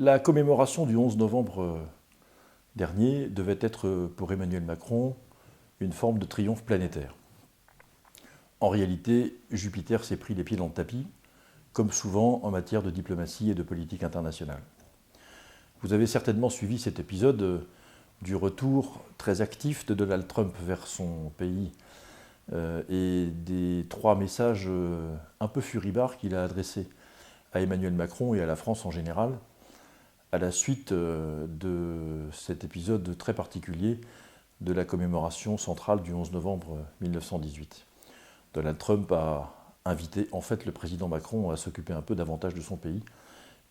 La commémoration du 11 novembre dernier devait être pour Emmanuel Macron une forme de triomphe planétaire. En réalité, Jupiter s'est pris les pieds dans le tapis, comme souvent en matière de diplomatie et de politique internationale. Vous avez certainement suivi cet épisode du retour très actif de Donald Trump vers son pays et des 3 messages un peu furibards qu'il a adressés à Emmanuel Macron et à la France en général, à la suite de cet épisode très particulier de la commémoration centrale du 11 novembre 1918. Donald Trump a invité en fait le président Macron à s'occuper un peu davantage de son pays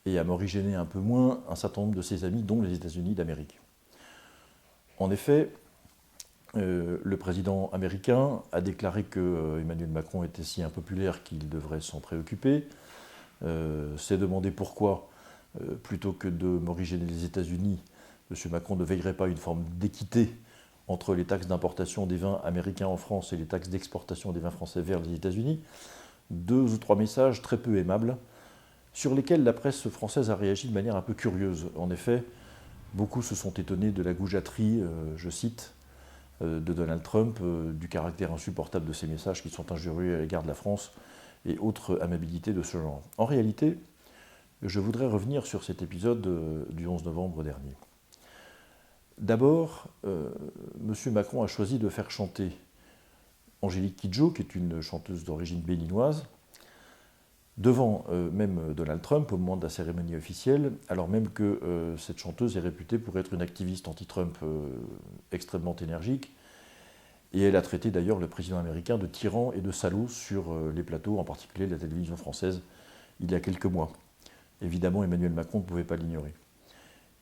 et à morigéner un peu moins un certain nombre de ses amis, dont les États-Unis d'Amérique. En effet, le président américain a déclaré que Emmanuel Macron était si impopulaire qu'il devrait s'en préoccuper, s'est demandé pourquoi, plutôt que de morigéner les États-Unis, M. Macron ne veillerait pas à une forme d'équité entre les taxes d'importation des vins américains en France et les taxes d'exportation des vins français vers les États-Unis. 2 ou 3 messages très peu aimables, sur lesquels la presse française a réagi de manière un peu curieuse. En effet, beaucoup se sont étonnés de la goujaterie, je cite, de Donald Trump, du caractère insupportable de ces messages qui sont injurieux à l'égard de la France et autres amabilités de ce genre. En réalité, je voudrais revenir sur cet épisode du 11 novembre dernier. D'abord, M. Macron a choisi de faire chanter Angélique Kidjo, qui est une chanteuse d'origine béninoise, devant même Donald Trump au moment de la cérémonie officielle, alors même que cette chanteuse est réputée pour être une activiste anti-Trump extrêmement énergique, et elle a traité d'ailleurs le président américain de tyran et de salaud sur les plateaux, en particulier de la télévision française, il y a quelques mois. Évidemment, Emmanuel Macron ne pouvait pas l'ignorer.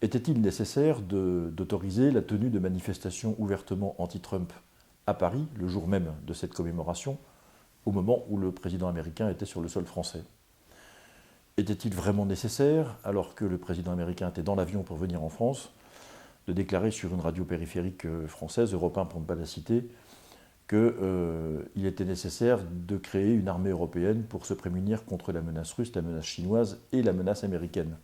Était-il nécessaire d'autoriser la tenue de manifestations ouvertement anti-Trump à Paris, le jour même de cette commémoration, au moment où le président américain était sur le sol français? Était-il vraiment nécessaire, alors que le président américain était dans l'avion pour venir en France, de déclarer sur une radio périphérique française, Europe 1 pour ne pas la citer, qu'il était nécessaire de créer une armée européenne pour se prémunir contre la menace russe, la menace chinoise et la menace américaine?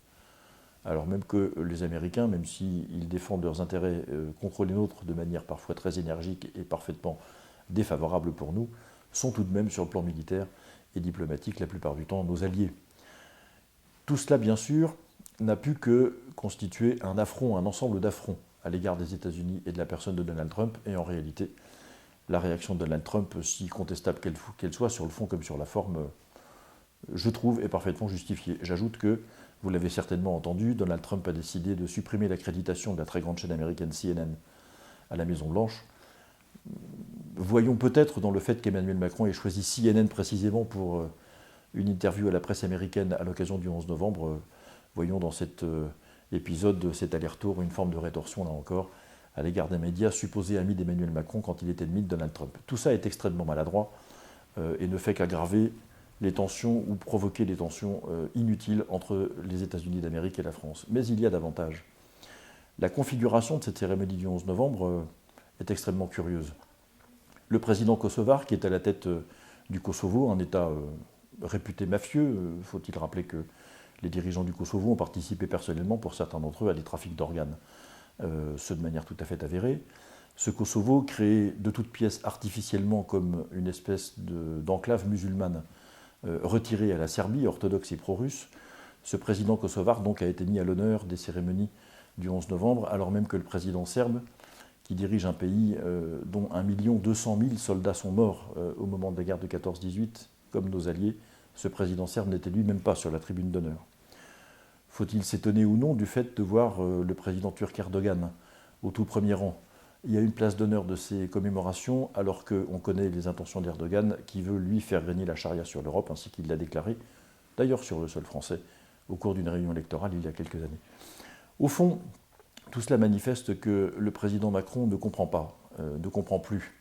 Alors même que les Américains, même s'ils défendent leurs intérêts contre les nôtres de manière parfois très énergique et parfaitement défavorable pour nous, sont tout de même sur le plan militaire et diplomatique la plupart du temps nos alliés. Tout cela, bien sûr, n'a pu que constituer un affront, un ensemble d'affronts à l'égard des États-Unis et de la personne de Donald Trump, et en réalité, la réaction de Donald Trump, si contestable qu'elle soit, sur le fond comme sur la forme, je trouve, est parfaitement justifiée. J'ajoute que, vous l'avez certainement entendu, Donald Trump a décidé de supprimer l'accréditation de la très grande chaîne américaine CNN à la Maison-Blanche. Voyons peut-être dans le fait qu'Emmanuel Macron ait choisi CNN précisément pour une interview à la presse américaine à l'occasion du 11 novembre, voyons dans cet épisode, cet aller-retour, une forme de rétorsion, là encore, à l'égard des médias supposés amis d'Emmanuel Macron quand il est ennemi de Donald Trump. Tout ça est extrêmement maladroit et ne fait qu'aggraver les tensions ou provoquer des tensions inutiles entre les États-Unis d'Amérique et la France. Mais il y a davantage. La configuration de cette cérémonie du 11 novembre est extrêmement curieuse. Le président kosovar, qui est à la tête du Kosovo, un État réputé mafieux, faut-il rappeler que les dirigeants du Kosovo ont participé personnellement, pour certains d'entre eux, à des trafics d'organes, ce de manière tout à fait avérée. Ce Kosovo, créé de toutes pièces artificiellement comme une espèce d'enclave musulmane, retiré à la Serbie, orthodoxe et pro-russe, ce président kosovar donc a été mis à l'honneur des cérémonies du 11 novembre, alors même que le président serbe, qui dirige un pays dont 1 200 000 soldats sont morts au moment de la guerre de 14-18, comme nos alliés, ce président serbe n'était lui-même pas sur la tribune d'honneur. Faut-il s'étonner ou non du fait de voir le président turc Erdogan au tout premier rang? Il y a une place d'honneur de ces commémorations, alors qu'on connaît les intentions d'Erdogan, qui veut, lui, faire régner la charia sur l'Europe, ainsi qu'il l'a déclaré, d'ailleurs sur le sol français, au cours d'une réunion électorale il y a quelques années. Au fond, tout cela manifeste que le président Macron ne comprend pas, ne comprend plus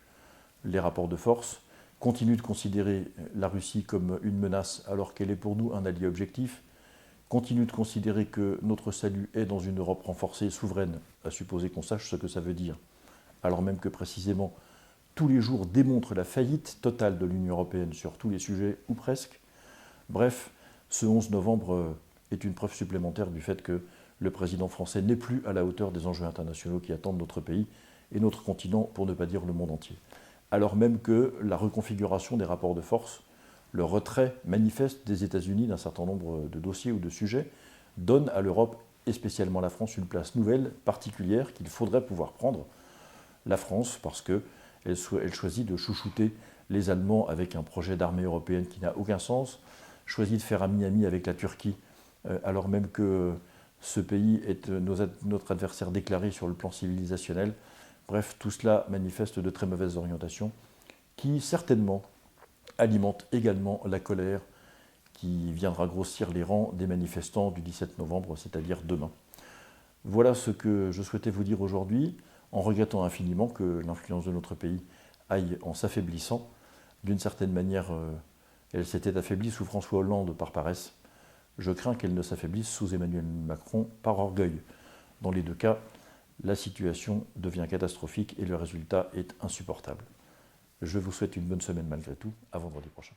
les rapports de force, continue de considérer la Russie comme une menace alors qu'elle est pour nous un allié objectif, continue de considérer que notre salut est dans une Europe renforcée, souveraine, à supposer qu'on sache ce que ça veut dire, alors même que précisément tous les jours démontrent la faillite totale de l'Union européenne sur tous les sujets, ou presque. Bref, ce 11 novembre est une preuve supplémentaire du fait que le président français n'est plus à la hauteur des enjeux internationaux qui attendent notre pays et notre continent, pour ne pas dire le monde entier. Alors même que la reconfiguration des rapports de force, le retrait manifeste des États-Unis d'un certain nombre de dossiers ou de sujets, donne à l'Europe, et spécialement à la France, une place nouvelle, particulière, qu'il faudrait pouvoir prendre. La France, parce qu'elle choisit de chouchouter les Allemands avec un projet d'armée européenne qui n'a aucun sens, choisit de faire ami-ami avec la Turquie, alors même que ce pays est notre adversaire déclaré sur le plan civilisationnel. Bref, tout cela manifeste de très mauvaises orientations qui, certainement, alimentent également la colère qui viendra grossir les rangs des manifestants du 17 novembre, c'est-à-dire demain. Voilà ce que je souhaitais vous dire aujourd'hui, en regrettant infiniment que l'influence de notre pays aille en s'affaiblissant. D'une certaine manière, elle s'était affaiblie sous François Hollande par paresse. Je crains qu'elle ne s'affaiblisse sous Emmanuel Macron par orgueil. Dans les deux cas, la situation devient catastrophique et le résultat est insupportable. Je vous souhaite une bonne semaine malgré tout. À vendredi prochain.